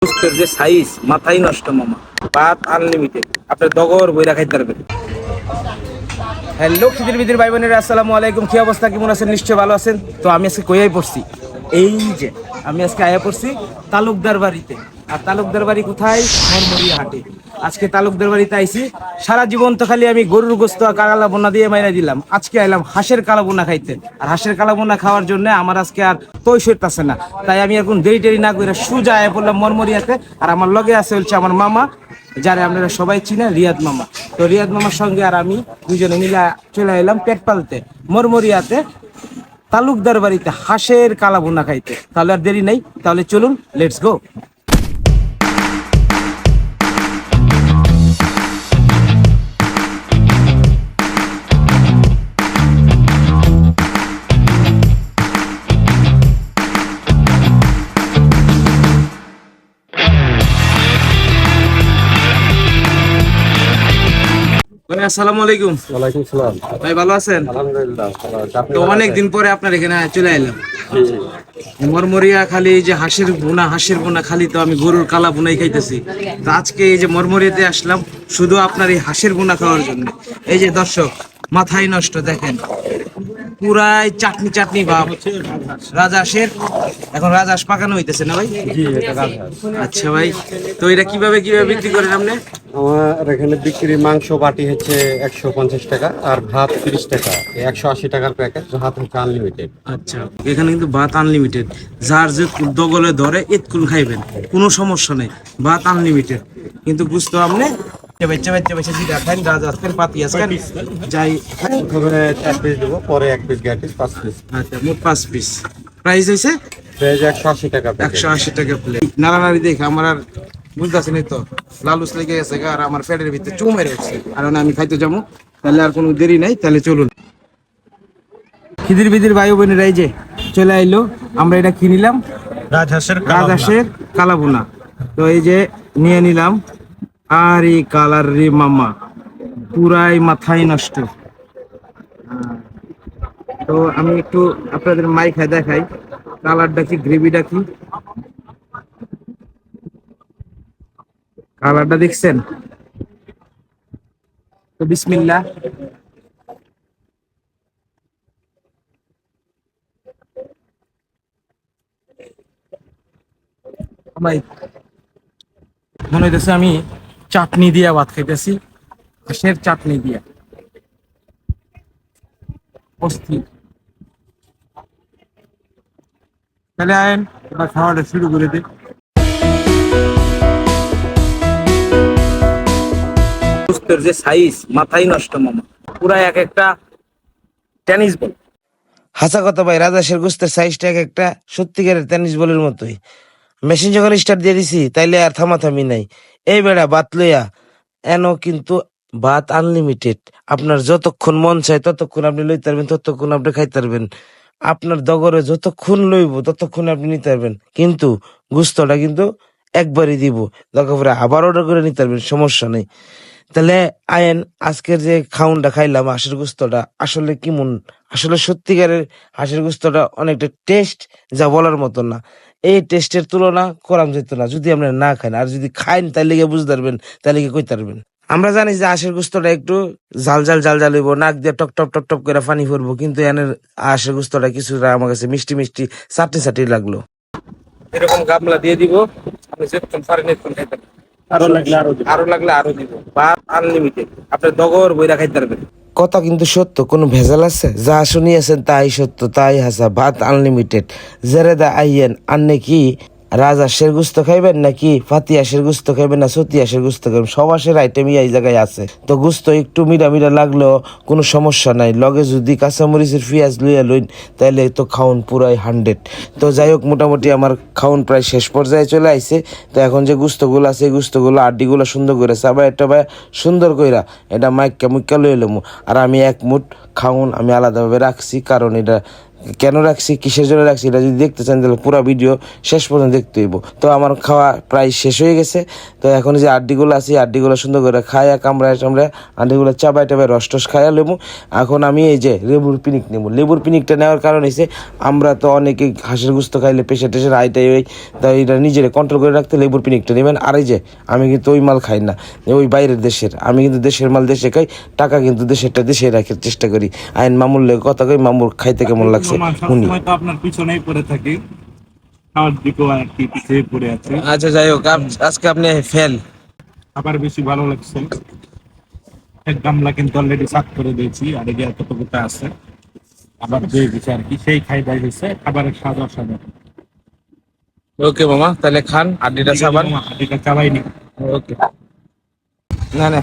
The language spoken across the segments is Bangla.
গোস্তের যে সাইজ মাথাই নষ্ট মামা। ভাত আনলিমিটেড, আপনার দগর বইরা খাইতে পারবেন। হ্যালো খিদির বিদির ভাই বোনেরা, আসসালামু আলাইকুম। কি অবস্থা, কেমন আছেন? নিশ্চয়ই ভালো আছেন। তো আমি আজকে কইয়াই পড়ছি, এই যে আমি আজকে আয়া পড়ছি তালুকদার বাড়িতে। আর তালুকদার বাড়ি কোথায়? মরমরিয়া হাটে। আজকে তালুকদার বাড়িতে আইছি। সারা জীবন তো খালি আমি গরুর গোস্ত আর কালা বোনা দিয়ে মাইরা দিলাম। আজকে আইলাম হাঁসের কালা বোনা খাইতে। আর হাঁসের কালা বোনা খাওয়ার জন্য আমার আজকে আর তৈশত আছে না, তাই আমি এখন দেরি টেরি না করে সোজা আয়া পড়লাম মরমরিয়াতে। আর আমার লগে আছে হচ্ছে আমার মামা, যারা আপনারা সবাই চিনেন, রিয়াদ মামা। তো রিয়াদ মামার সঙ্গে আর আমি দুজনে মিলে চলে এলাম পেট পালতে মরমরিয়াতে তালুকদার বাড়িতে হাঁসের কালা ভুনা খাইতে। তাহলে আর দেরি নেই, তাহলে চলুন, লেটস গো। আসসালামু আলাইকুম। ওয়ালাইকুম সালাম। ভাই ভালো আছেন? আলহামদুলিল্লাহ। তো অনেকদিন পরে আপনার এখানে চলে এলাম। মরমরিয়া খালি এই যে হাঁসের বোনা খালি তো আমি গরুর কালা বোনাই খাইতেছি। তো আজকে এই যে মরমরিয়াতে আসলাম শুধু আপনার এই হাঁসের বোনা খাওয়ার জন্য। এই যে দর্শক, মাথায় নষ্ট, দেখেন পুরাই চাটনি চাটনি ভাব। রাজহাঁসের, এখন রাজহাঁস পাকানো হইতেছে না ভাই? জি, এটা রাজহাঁস। আচ্ছা ভাই, তো এটা কিভাবে বিক্রি করেন আপনি? আমার এখানে বিক্রি মাংস বাটি হচ্ছে 150 টাকা আর ভাত 30 টাকা, 180 টাকার প্যাকেট। ভাত হচ্ছে আনলিমিটেড। আচ্ছা, এখানে কিন্তু ভাত আনলিমিটেড, যার যে দগলে ধরে এতকুন খাইবেন, কোনো সমস্যা নেই, ভাত আনলিমিটেড। কিন্তু বুঝতে আপনি বাচ্চা যেটা খান, রাজহাঁস খান, পাতিয়াস খান, যাই প্রথমে 4 পিস দেবো, পরে 1 পিস গ্যাটিস, 5 পিস। আচ্ছা, মোট 5 পিস। প্রাইস হয়েছে প্রাইস 180 টাকা প্যাকেট। 180 টাকা প্লেট। নাড়ানাড়ি দেখে আমার আর বুঝতেছি না তো, লালুস লেগে গেছে আর আমার পেটের ভিতরে চুম মেরে উঠছে। কারণ আমি খাইতে যাবো, তাহলে আর কোনো দেরি নাই, তাহলে চলুন। খিদির বিদির ভাই বোনেরা এই যে চলে আইলো, আমরা এটা কিনিলাম রাজহাঁসের কালা ভুনা। তো এই যে নিয়ে নিলাম। আর এই কালার রে মামা, পুরাই মাথায় নষ্ট। তো আমি একটু আপনাদের মাইখায় দেখাই কালারটা কি, গ্রেভিটা কি। কালারটা দেখছেন? তো বিসমিল্লাহ। ভাই মনে হইতেছে আমি চাটনি দিয়া ভাত খাইতেছি, হাঁসের চাটনি দিয়া, অস্থির। তাহলে আয়েন এবার খাওয়াটা শুরু করে দিই। গোস্তের যে সাইজ মাথায় নষ্ট মামা, পুরা এক একটা টেনিস বল। হাসা কথা ভাই, রাজহাঁসের গোস্তের সাইজটা এক একটা সত্যিকারের টেনিস বলের মতোই। মেশিন যখন স্টার্ট দিয়ে দিছি তাইলে আর থামাথামি নাই। এই বেড়া ভাত লইয়া এন কিন্তু ভাত আনলিমিটেড। আপনার যতক্ষণ মন চায় ততক্ষণ আপনি লইতে পারবেন, ততক্ষণ আপনি খাইতে পারবেন। আপনার দগরে যতক্ষণ লইব ততক্ষণ আপনি নিতে পারবেন। কিন্তু গুস্তটা কিন্তু একবারই দিব, দরকার পরে আবার অর্ডার করে নিতে পারবেন, সমস্যা নেই। তাহলে আয়েন, আজকের যে খাউনটা খাইলাম হাঁসের গুস্তটা আসলে কেমন, আসলে সত্যিকারের হাঁসের গুস্তটা অনেকটা টেস্ট, যা বলার মতো না। এই টেস্টের তুলনা করাম যেত না যদি আপনারা না খান। আর যদি খাইন তাহলে গিয়ে বুঝতে পারবেন, তাহলে গিয়ে কইতে পারবেন। আমরা জানি যে হাঁসের গুস্তটা একটু ঝাল হইব, নাক দিয়ে টক টপ টপ টপ করে পানি পড়বো, কিন্তু এনের হাঁসের গুস্তটা কিছুটা আমার কাছে মিষ্টি মিষ্টি চাটনি লাগলো। এরকম গামলা দিয়ে দিব, আপনি যেরকম পারেন এরকম খাইতে পারবেন। আরো লাগলে আরো দিব। ভাত আনলিমিটেড, আপনার দগর বইরা খাইতে পারবেন। কথা কিন্তু সত্য, কোনো ভেজাল আছে? যা শুনিয়েছেন তাই সত্য, তাই হাসা। ভাত আনলিমিটেড। জেরেদা আইয়েন, আন্নে কি রাজহাঁসের গুস্ত খাইবেন নাকি ফাতি হাঁসের গুস্ত খাইবেন না সতী হাঁসের গুস্ত খাইবেন? সব হাঁসের আইটেমই এই জায়গায় আছে। তো গুস্ত একটু মিডা লাগলেও কোনো সমস্যা নাই। লগে যদি কাঁচামরিচের পেঁয়াজ লইয়া লইন তাহলে তো খাউন পুরাই 100। তো যাই হোক, মোটামুটি আমার খাউন প্রায় শেষ পর্যায়ে চলে আইছে। তো এখন যে গুস্তগুলো আছে এই গুস্তগুলো আড্ডিগুলো সুন্দর করে চাবা একটা ভাই সুন্দর কইরা এটা মাইক্কা মুইক্কা লইয়ে লমু। আর আমি এক মুঠ খাউন আমি আলাদাভাবে রাখছি, কারণ এটা কেন রাখছি, কিসের জন্য রাখছি, এটা যদি দেখতে চান তাহলে পুরো ভিডিও শেষ পর্যন্ত দেখতে হইব। তো আমার খাওয়া প্রায় শেষ হয়ে গেছে। তো এখন যে আড্ডিগুলো আছে, আড্ডিগুলো সুন্দর করে খায়া কামড়ায় টামড়ায় আড্ডিগুলো চাবাই টাবাই রস টস খাইয়া লেবো। এখন আমি এই যে লেবুর পিনিক নেবো। লেবুর পিনিকটা নেওয়ার কারণ হচ্ছে আমরা তো অনেকে হাঁসের গুস্ত খাইলে প্রেশার টেশার হাইটাই হয়, তাই এটা নিজেরা কন্ট্রোল করে রাখতে লেবুর পিনিকটা নেবেন। আর এই যে আমি কিন্তু ওই মাল খাই না, ওই বাইরের দেশের, আমি কিন্তু দেশের মাল দেশে খাই, টাকা কিন্তু দেশেরটা দেশে রাখার চেষ্টা করি। আইন মামুর লেগে কথা কই, মামুর খাইতে কেমন লাগছে শুনি। সবসময় তো আপনার পিছনেই পড়ে থাকি, খাওয়ার দিকেও আর কি পিছিয়ে পড়ে আছে। আচ্ছা যাই হোক, আজকে আপনি ফেল। খাবার বেশি ভালো লাগছে। এক গামলা কিন্তু অলরেডি সাফ করে দিয়েছি, আর এদিকে আর কতগুলো আছে আবার দিয়ে দিচ্ছে আর কি। সেই খাই দাই হয়েছে, খাবারের স্বাদ অসাধারণ। ওকে মামা, তাহলে খান আড্ডিটা সাবান। এটা চাবাইনি। ওকে, না না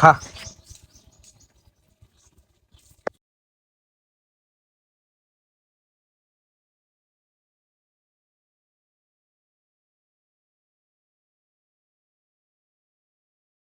খা।